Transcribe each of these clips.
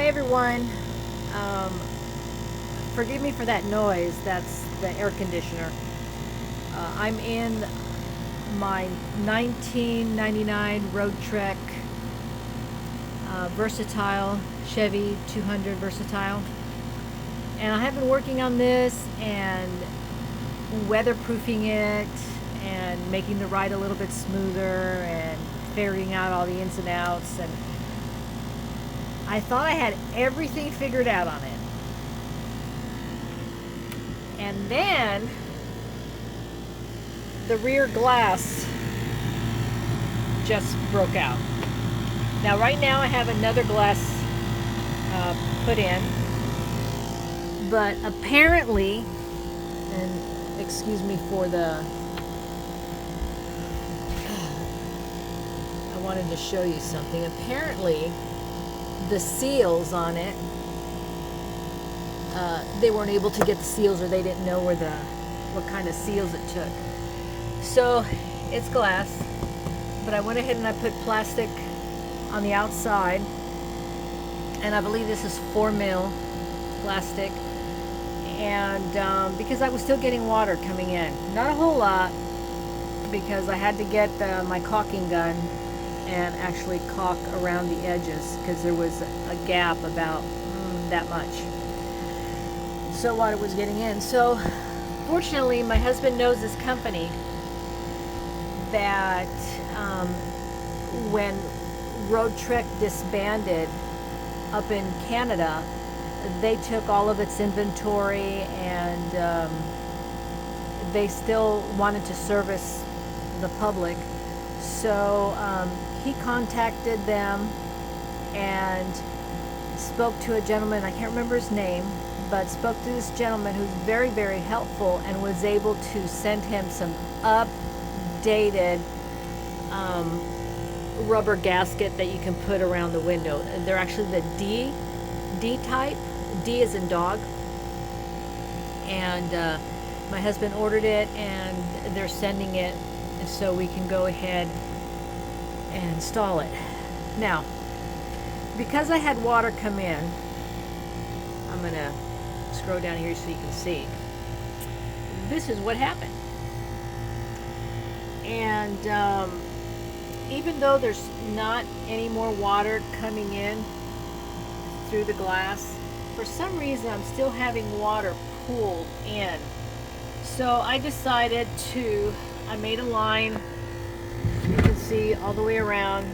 everyone. Um, Forgive me for that noise. That's the air conditioner. I'm in my 1999 Roadtrek Versatile Chevy 200 Versatile, and I have been working on this and weatherproofing it and making the ride a little bit smoother and figuring out all the ins and outs, and I thought I had everything figured out on it. And then the rear glass just broke out. Now right now I have another glass put in, but apparently, and excuse me for the, I wanted to show you something. Apparently the seals on it, they weren't able to get the seals, or they didn't know what kind of seals it took. So it's glass, but I went ahead and I put plastic on the outside, and I believe this is 4mm plastic, and because I was still getting water coming in, not a whole lot, because I had to get my caulking gun and actually caulk around the edges, because there was a gap about that much. So water was getting in. So fortunately my husband knows this company that when Roadtrek disbanded up in Canada, they took all of its inventory, and they still wanted to service the public. So he contacted them and spoke to a gentleman, I can't remember his name, but spoke to this gentleman who's very, very helpful, and was able to send him some updated rubber gasket that you can put around the window. They're actually the D type. D is in dog. And my husband ordered it, and they're sending it so we can go ahead and install it. Now, because I had water come in, I'm gonna scroll down here so you can see. This is what happened. And even though there's not any more water coming in through the glass, for some reason I'm still having water pool in. So I decided I made a line, you can see all the way around.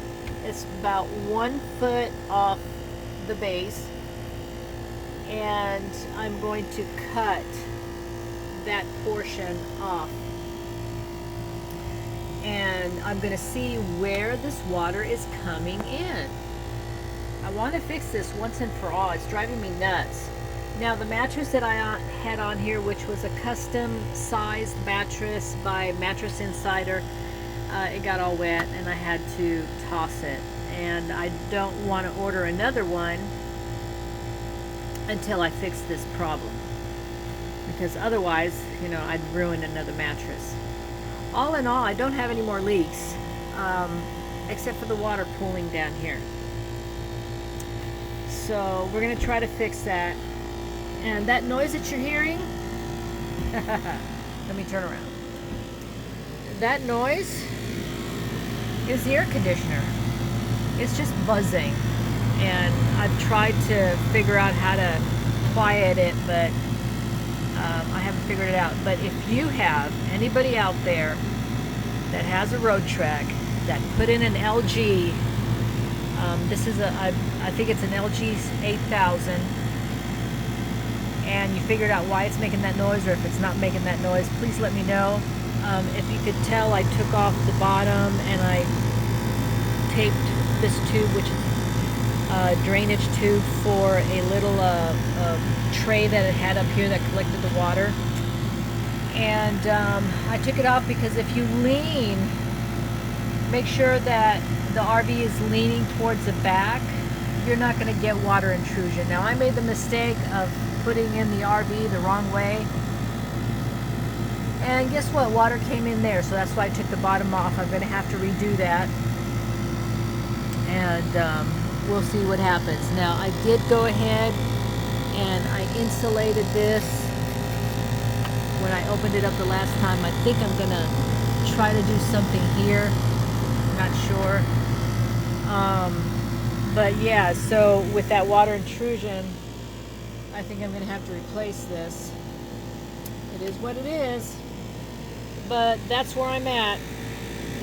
It's about 1 foot off the base, and I'm going to cut that portion off, and I'm going to see where this water is coming in. I want to fix this once and for all. It's driving me nuts. Now, the mattress that I had on here, which was a custom sized mattress by Mattress Insider, it got all wet and I had to toss it, and I don't want to order another one until I fix this problem, because otherwise, I'd ruin another mattress. All in all, I don't have any more leaks, except for the water pooling down here. So we're going to try to fix that. And that noise that you're hearing, let me turn around. That noise is the air conditioner. It's just buzzing, and I've tried to figure out how to quiet it, but I haven't figured it out. But if you have anybody out there that has a Roadtrek that put in an LG, this is I think it's an LG 8000, and you figured out why it's making that noise, or if it's not making that noise, please let me know. If you could tell, I took off the bottom and I taped this tube, which is a drainage tube for a little tray that it had up here that collected the water. And I took it off because if you lean, make sure that the RV is leaning towards the back, you're not going to get water intrusion. Now, I made the mistake of putting in the RV the wrong way, and guess what? Water came in there, so that's why I took the bottom off. I'm going to have to redo that. And we'll see what happens. Now, I did go ahead and I insulated this when I opened it up the last time. I think I'm gonna try to do something here. Not sure. But yeah, so with that water intrusion, I think I'm gonna have to replace this. It is what it is, but that's where I'm at.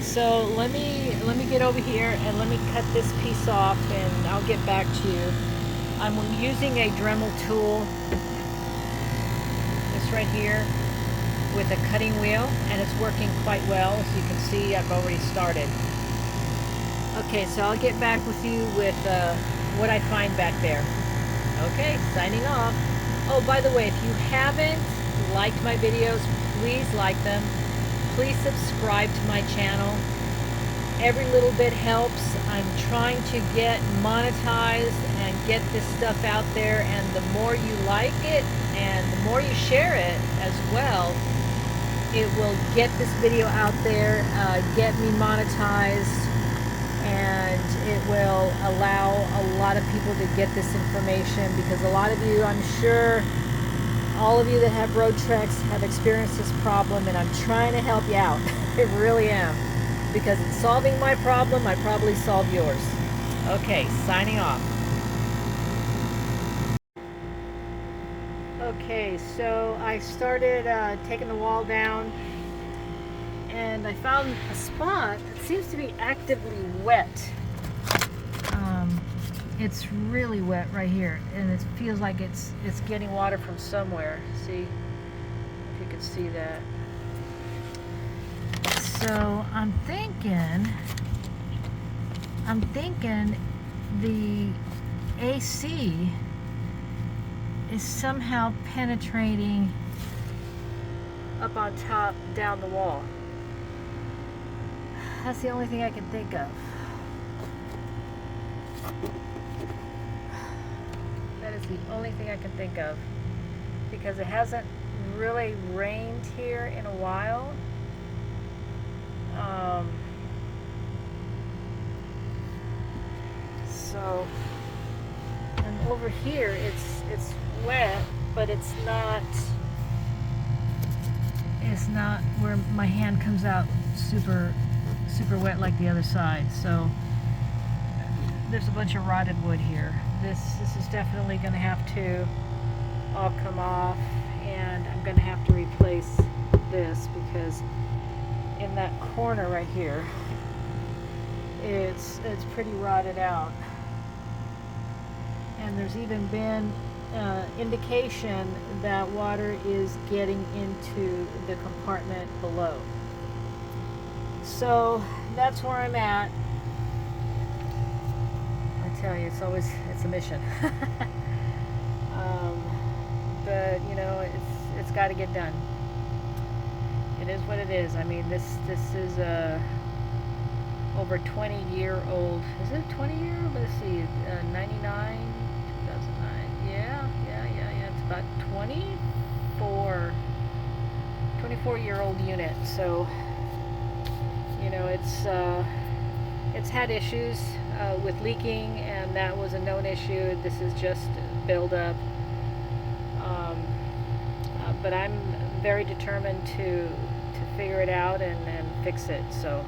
So let me get over here and let me cut this piece off, and I'll get back to you. I'm using a Dremel tool, this right here, with a cutting wheel, and it's working quite well. As you can see, I've already started. Okay, so I'll get back with you with what I find back there. Okay, signing off. Oh, by the way, if you haven't liked my videos, please like them. Please subscribe to my channel. Every little bit helps. I'm trying to get monetized and get this stuff out there, and the more you like it and the more you share it as well, it will get this video out there, get me monetized, and it will allow a lot of people to get this information, because a lot of you, I'm sure, all of you that have Roadtreks have experienced this problem, and I'm trying to help you out. I really am, because in solving my problem, I probably solve yours. Okay, signing off. Okay, so I started taking the wall down, and I found a spot that seems to be actively wet. It's really wet right here, and it feels like it's getting water from somewhere. See, if you can see that. So I'm thinking the AC is somehow penetrating up on top down the wall. That's the only thing I can think of. That is the only thing I can think of, because it hasn't really rained here in a while. So, and over here it's wet, but it's not where my hand comes out super wet like the other side. So there's a bunch of rotted wood here. This is definitely going to have to all come off, and I'm going to have to replace this, because in that corner right here, it's pretty rotted out. And there's even been indication that water is getting into the compartment below. So that's where I'm at. I tell you, it's a mission. But you know, it's got to get done. It is what it is. I mean, this is a over 20-year-old. Is it 20-year-old? Let's see, 99, 2009. Yeah. It's about 24-year-old unit. So, you know, it's had issues with leaking, and that was a known issue. This is just buildup. But I'm very determined to figure it out and fix it. So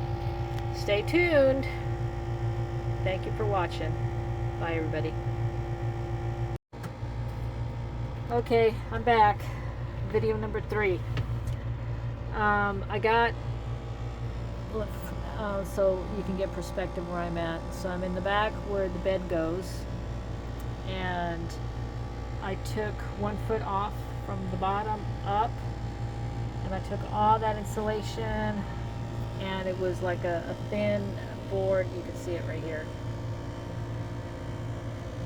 stay tuned. Thank you for watching. Bye, everybody. Okay, I'm back. Video number 3. I got, so you can get perspective where I'm at. So I'm in the back where the bed goes, and I took 1 foot off from the bottom up, and I took all that insulation, and it was like a thin board. You can see it right here.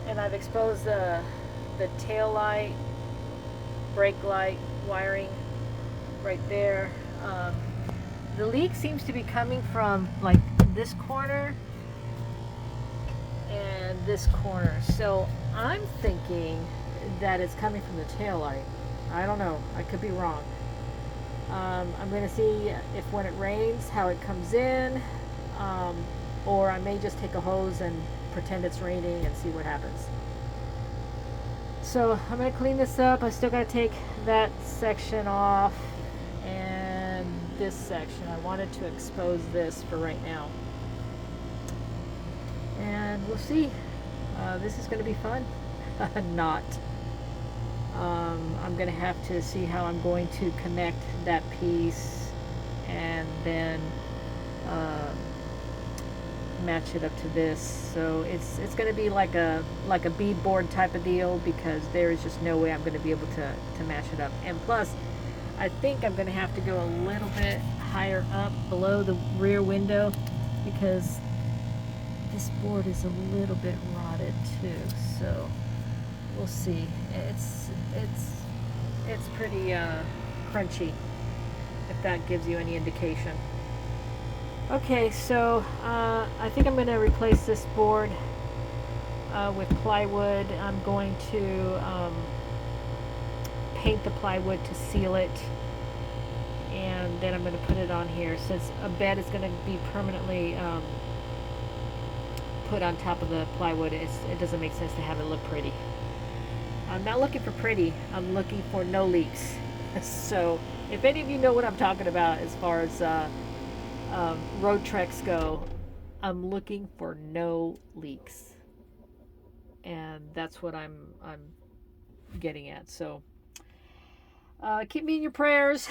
And I've exposed the tail light, brake light wiring right there. The leak seems to be coming from like this corner and this corner. So I'm thinking that it's coming from the tail light. I don't know. I could be wrong. I'm going to see if when it rains how it comes in, or I may just take a hose and pretend it's raining and see what happens. So I'm going to clean this up. I still got to take that section off and this section. I wanted to expose this for right now. And we'll see. This is going to be fun. Not. I'm going to have to see how I'm going to connect that piece and then match it up to this. So it's going to be like a beadboard type of deal, because there is just no way I'm going to be able to match it up. And plus, I think I'm going to have to go a little bit higher up below the rear window, because this board is a little bit rotted too. So we'll see. It's pretty crunchy, if that gives you any indication. Okay, so I think I'm going to replace this board with plywood. I'm going to paint the plywood to seal it, and then I'm going to put it on here. Since a bed is going to be permanently put on top of the plywood, it doesn't make sense to have it look pretty. I'm not looking for pretty, I'm looking for no leaks. So if any of you know what I'm talking about as far as Roadtreks go, I'm looking for no leaks, and that's what I'm getting at. So keep me in your prayers,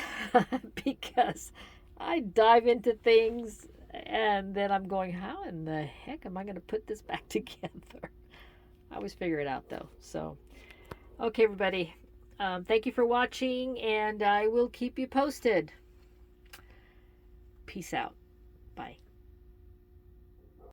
because I dive into things and then I'm going, how in the heck am I going to put this back together? I always figure it out though. So okay, everybody, thank you for watching, and I will keep you posted. Peace out. Bye.